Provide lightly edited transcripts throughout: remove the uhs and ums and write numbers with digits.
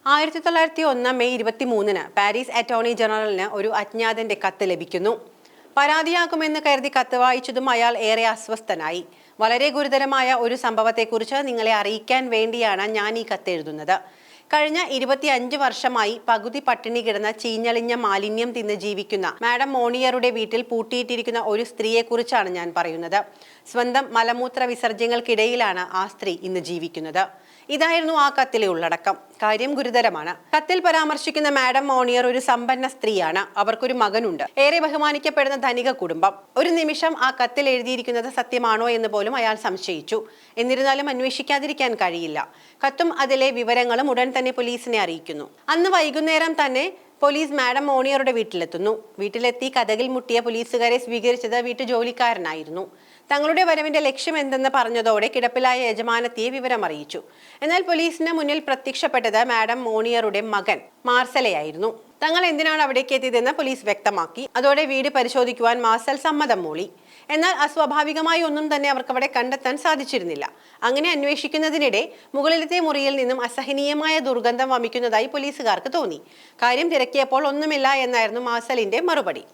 1901 May 23-ന് Paris attorney ജനറലിന് ഒരു അജ്ഞാതന്റെ കത്ത് ലഭിക്കുന്നു. പരാതിയാകുമെന്ന് കരുതി കത്ത് വായിച്ചതും അയാൾ ഏറെ അസ്വസ്ഥനായി. വളരെ ഗുരുതരമായ ഒരു സംഭവത്തെക്കുറിച്ച് നിങ്ങളെ അറിയിക്കാൻ വേണ്ടിയാണ് ഞാൻ ഈ കത്ത് എഴുതുന്നത്. കഴിഞ്ഞ 25 വർഷമായി പകുതി പട്ടിണി കിടന്ന ചീഞ്ഞളിഞ്ഞ മാലിന്യം തിന്ന് ജീവിക്കുന്ന മാഡം മോണിയറുടെ വീട്ടിൽ പൂട്ടിയിട്ടിരിക്കുന്ന ഒരു സ്ത്രീയെക്കുറിച്ചാണ് ഞാൻ പറയുന്നത്. സ്വന്തം മലമൂത്ര വിസർജ്യങ്ങൾക്കിടയിലാണ് ആ സ്ത്രീ ഇന്ന് ജീവിക്കുന്നത്. ഇതായിരുന്നു ആ കത്തിലെ ഉള്ളടക്കം. കാര്യം ഗുരുതരമാണ്. കത്തിൽ പരാമർശിക്കുന്ന മാഡം മോണിയർ ഒരു സമ്പന്ന സ്ത്രീയാണ്. അവർക്കൊരു മകനുണ്ട്. ഏറെ ബഹുമാനിക്കപ്പെടുന്ന ധനിക കുടുംബം. ഒരു നിമിഷം ആ കത്തിൽ എഴുതിയിരിക്കുന്നത് സത്യമാണോ എന്ന് പോലും അയാൾ സംശയിച്ചു. എന്നിരുന്നാലും അന്വേഷിക്കാതിരിക്കാൻ കഴിയില്ല. കത്തും അതിലെ വിവരങ്ങളും ഉടൻ തന്നെ പോലീസിനെ അറിയിക്കുന്നു. അന്ന് വൈകുന്നേരം തന്നെ പോലീസ് മാഡം മോണിയറുടെ വീട്ടിലെത്തുന്നു. വീട്ടിലെത്തി കതകിൽ മുട്ടിയ പോലീസുകാരെ സ്വീകരിച്ചത് വീട്ടുജോലിക്കാരനായിരുന്നു. തങ്ങളുടെ വരവിന്റെ ലക്ഷ്യം എന്തെന്ന് പറഞ്ഞതോടെ കിടപ്പിലായ യജമാനത്തിയെ വിവരം അറിയിച്ചു. എന്നാൽ പോലീസിന് മുന്നിൽ പ്രത്യക്ഷപ്പെട്ടത് മാഡം മോണിയറുടെ മകൻ മാർസലയായിരുന്നു. തങ്ങൾ എന്തിനാണ് അവിടേക്ക് എത്തിയതെന്ന് പോലീസ് വ്യക്തമാക്കി. അതോടെ വീട് പരിശോധിക്കുവാൻ മാർസൽ സമ്മതം മൂളി. എന്നാൽ അസ്വാഭാവികമായി ഒന്നും തന്നെ അവർക്ക് അവിടെ കണ്ടെത്താൻ സാധിച്ചിരുന്നില്ല. അങ്ങനെ അന്വേഷിക്കുന്നതിനിടെ മുകളിലത്തെ മുറിയിൽ നിന്നും അസഹനീയമായ ദുർഗന്ധം വമിക്കുന്നതായി പോലീസുകാർക്ക് തോന്നി. കാര്യം തിരക്കിയപ്പോൾ ഒന്നുമില്ല എന്നായിരുന്നു മാർസലിന്റെ മറുപടി.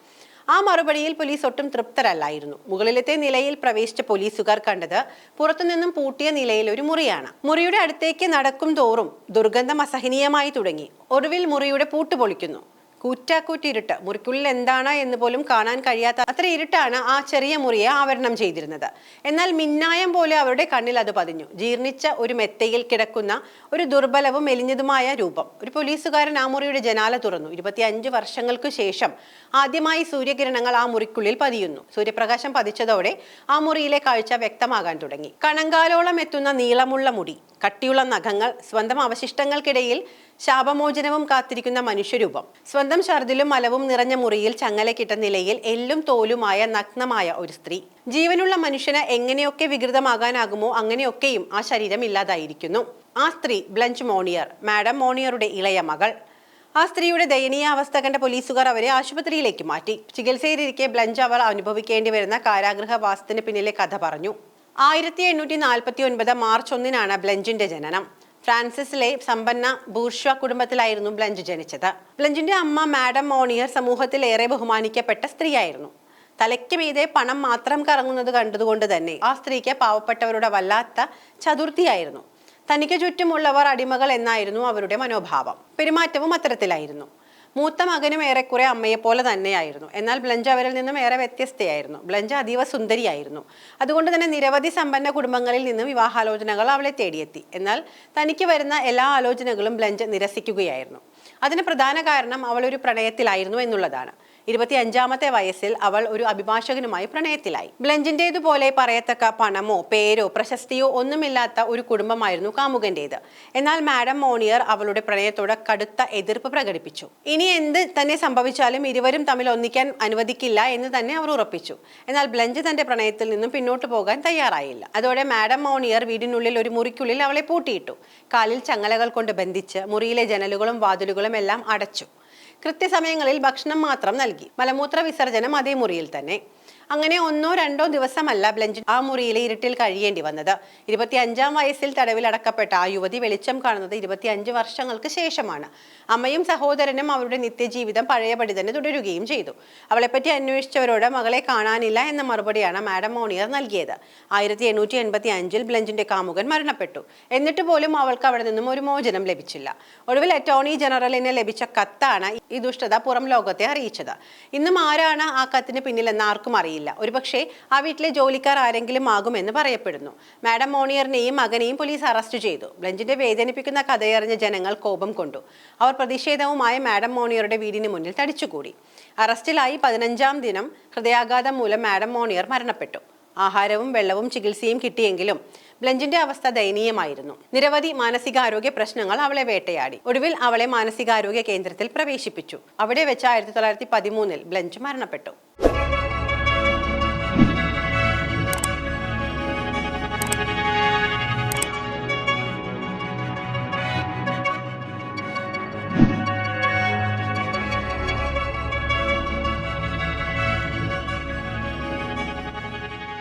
ആ മറുപടിയിൽ പോലീസ് ഒട്ടും തൃപ്തരല്ലായിരുന്നു. മുകളിലത്തെ നിലയിൽ പ്രവേശിച്ച പോലീസുകാർ കണ്ടത് പുറത്തുനിന്നും പൂട്ടിയ നിലയിൽ ഒരു മുറിയാണ്. മുറിയുടെ അടുത്തേക്ക് നടക്കും തോറും ദുർഗന്ധം അസഹനീയമായി തുടങ്ങി. ഒടുവിൽ മുറിയുടെ പൂട്ട് പൊളിക്കുന്നു. കൂറ്റാക്കൂറ്റിരുട്ട്. മുറിക്കുള്ളിൽ എന്താണ് എന്ന് പോലും കാണാൻ കഴിയാത്ത അത്ര ഇരുട്ടാണ് ആ ചെറിയ മുറിയെ ആവരണം ചെയ്തിരുന്നത്. എന്നാൽ മിന്നായം പോലെ അവരുടെ കണ്ണിൽ അത് പതിഞ്ഞു. ജീർണിച്ച ഒരു മെത്തയിൽ കിടക്കുന്ന ഒരു ദുർബലവും മെലിഞ്ഞതുമായ രൂപം. ഒരു പോലീസുകാരൻ ആ മുറിയുടെ ജനാല തുറന്നു. 25 വർഷങ്ങൾക്ക് ശേഷം ആദ്യമായി സൂര്യകിരണങ്ങൾ ആ മുറിക്കുള്ളിൽ പതിയുന്നു. സൂര്യപ്രകാശം പതിച്ചതോടെ ആ മുറിയിലെ കാഴ്ച വ്യക്തമാകാൻ തുടങ്ങി. കണങ്കാലോളം എത്തുന്ന നീളമുള്ള മുടി, കട്ടിയുള്ള നഖങ്ങൾ, സ്വന്തം അവശിഷ്ടങ്ങൾക്കിടയിൽ ശാപമോചനവും കാത്തിരിക്കുന്ന മനുഷ്യരൂപം. സ്വന്തം ഛർദിലും മലവും നിറഞ്ഞ മുറിയിൽ ചങ്ങലക്കിട്ട നിലയിൽ എല്ലും തോലുമായ നഗ്നമായ ഒരു സ്ത്രീ. ജീവനുള്ള മനുഷ്യന് എങ്ങനെയൊക്കെ വികൃതമാകാനാകുമോ അങ്ങനെയൊക്കെയും ആ ശരീരം ഇല്ലാതായിരിക്കുന്നു. ആ സ്ത്രീ ബ്ലഞ്ച് മോണിയർ, മാഡം മോണിയറുടെ ഇളയ മകൾ. ആ സ്ത്രീയുടെ ദയനീയ അവസ്ഥ കണ്ട പോലീസുകാർ അവരെ ആശുപത്രിയിലേക്ക് മാറ്റി. ചികിത്സയിലിരിക്കെ ബ്ലഞ്ച് അവർ അനുഭവിക്കേണ്ടി വരുന്ന കാരാഗൃഹവാസത്തിന് പിന്നിലെ കഥ പറഞ്ഞു. 1849 മാർച്ച് 1-നാണ് ബ്ലഞ്ചിന്റെ ജനനം. ഫ്രാൻസിസിലെ സമ്പന്ന ബൂർഷ്വ കുടുംബത്തിലായിരുന്നു ബ്ലഞ്ച് ജനിച്ചത്. ബ്ലഞ്ചിന്റെ അമ്മ മാഡം മോണിയർ സമൂഹത്തിൽ ഏറെ ബഹുമാനിക്കപ്പെട്ട സ്ത്രീയായിരുന്നു. തലയ്ക്ക് മീതെ പണം മാത്രം കറങ്ങുന്നത് കണ്ടതുകൊണ്ട് തന്നെ ആ സ്ത്രീക്ക് പാവപ്പെട്ടവരുടെ വല്ലാത്ത ചതുർത്ഥിയായിരുന്നു. തനിക്ക് ചുറ്റുമുള്ളവർ അടിമകൾ എന്നായിരുന്നു അവരുടെ മനോഭാവം. പെരുമാറ്റവും അത്തരത്തിലായിരുന്നു. മൂത്ത മകനും ഏറെക്കുറെ അമ്മയെപ്പോലെ തന്നെയായിരുന്നു. എന്നാൽ ബ്ലഞ്ച് അവരിൽ നിന്നും ഏറെ വ്യത്യസ്തയായിരുന്നു. ബ്ലഞ്ച് അതീവ സുന്ദരിയായിരുന്നു. അതുകൊണ്ട് തന്നെ നിരവധി സമ്പന്ന കുടുംബങ്ങളിൽ നിന്നും വിവാഹാലോചനകൾ അവളെ തേടിയെത്തി. എന്നാൽ തനിക്ക് വരുന്ന എല്ലാ ആലോചനകളും ബ്ലഞ്ച് നിരസിക്കുകയായിരുന്നു. അതിന് പ്രധാന കാരണം അവൾ ഒരു പ്രണയത്തിലായിരുന്നു എന്നുള്ളതാണ്. 25-ാമത്തെ വയസ്സിൽ അവൾ ഒരു അഭിഭാഷകനുമായി പ്രണയത്തിലായി. ബ്ലഞ്ചിന്റേതുപോലെ പറയത്തക്ക പണമോ പേരോ പ്രശസ്തിയോ ഒന്നുമില്ലാത്ത ഒരു കുടുംബമായിരുന്നു കാമുകന്റേത്. എന്നാൽ മാഡം മോണിയർ അവളുടെ പ്രണയത്തോട് കടുത്ത എതിർപ്പ് പ്രകടിപ്പിച്ചു. ഇനി എന്ത് തന്നെ സംഭവിച്ചാലും ഇരുവരും തമ്മിൽ ഒന്നിക്കാൻ അനുവദിക്കില്ല എന്ന് തന്നെ അവർ ഉറപ്പിച്ചു. എന്നാൽ ബ്ലഞ്ച് തന്റെ പ്രണയത്തിൽ നിന്നും പിന്നോട്ട് പോകാൻ തയ്യാറായില്ല. അതോടെ മാഡം മോണിയർ വീടിനുള്ളിൽ ഒരു മുറിക്കുള്ളിൽ അവളെ പൂട്ടിയിട്ടു. കാലിൽ ചങ്ങലകൾ കൊണ്ട് ബന്ധിച്ച് മുറിയിലെ ജനലുകളും വാതിലുകളും എല്ലാം അടച്ചു. കൃത്യസമയങ്ങളിൽ ഭക്ഷണം മാത്രം നൽകി. മലമൂത്ര വിസർജനം അതേ മുറിയിൽ തന്നെ. അങ്ങനെ 1-2 ദിവസമല്ല ബ്ലഞ്ച് ആ മുറിയിലെ ഇരുട്ടിൽ കഴിയേണ്ടി വന്നത്. 25-ാം വയസ്സിൽ തടവിൽ അടക്കപ്പെട്ട ആ യുവതി വെളിച്ചം കാണുന്നത് 25 വർഷങ്ങൾക്ക് ശേഷമാണ്. അമ്മയും സഹോദരനും അവരുടെ നിത്യജീവിതം പഴയപടി തന്നെ തുടരുകയും ചെയ്തു. അവളെപ്പറ്റി അന്വേഷിച്ചവരോട് മകളെ കാണാനില്ല എന്ന മറുപടിയാണ് മാഡം മോണിയർ നൽകിയത്. 1885-ൽ ബ്ലഞ്ചിന്റെ കാമുകൻ മരണപ്പെട്ടു. എന്നിട്ട് പോലും അവൾക്ക് അവിടെ നിന്നും ഒരു മോചനം ലഭിച്ചില്ല. ഒടുവിൽ അറ്റോർണി ജനറലിന് ലഭിച്ച കത്താണ് ഈ ദുഷ്ടത പുറം ലോകത്തെ അറിയിച്ചത്. ഇന്നും ആരാണ് ആ കത്തിന് പിന്നിലെന്ന് ആർക്കും അറിയില്ല. ഒരുപക്ഷെ ആ വീട്ടിലെ ജോലിക്കാർ ആരെങ്കിലും ആകുമെന്ന് പറയപ്പെടുന്നു. മാഡം മോണിയറിനെയും മകനെയും പോലീസ് അറസ്റ്റ് ചെയ്തു. ബ്ലഞ്ചിന്റെ വേദനിപ്പിക്കുന്ന കഥയറിഞ്ഞ ജനങ്ങൾ കോപം കൊണ്ടു. അവർ പ്രതിഷേധവുമായി മാഡം മോണിയറുടെ വീടിന് മുന്നിൽ തടിച്ചുകൂടി. അറസ്റ്റിലായി 15-ാം ദിനം ഹൃദയാഘാതം മൂലം മാഡം മോണിയർ മരണപ്പെട്ടു. ആഹാരവും വെള്ളവും ചികിത്സയും കിട്ടിയെങ്കിലും ബ്ലഞ്ചിന്റെ അവസ്ഥ ദയനീയമായിരുന്നു. നിരവധി മാനസികാരോഗ്യ പ്രശ്നങ്ങൾ അവളെ വേട്ടയാടി. ഒടുവിൽ അവളെ മാനസികാരോഗ്യ കേന്ദ്രത്തിൽ പ്രവേശിപ്പിച്ചു. അവിടെ വെച്ച് 1913-ൽ ബ്ലഞ്ച് മരണപ്പെട്ടു.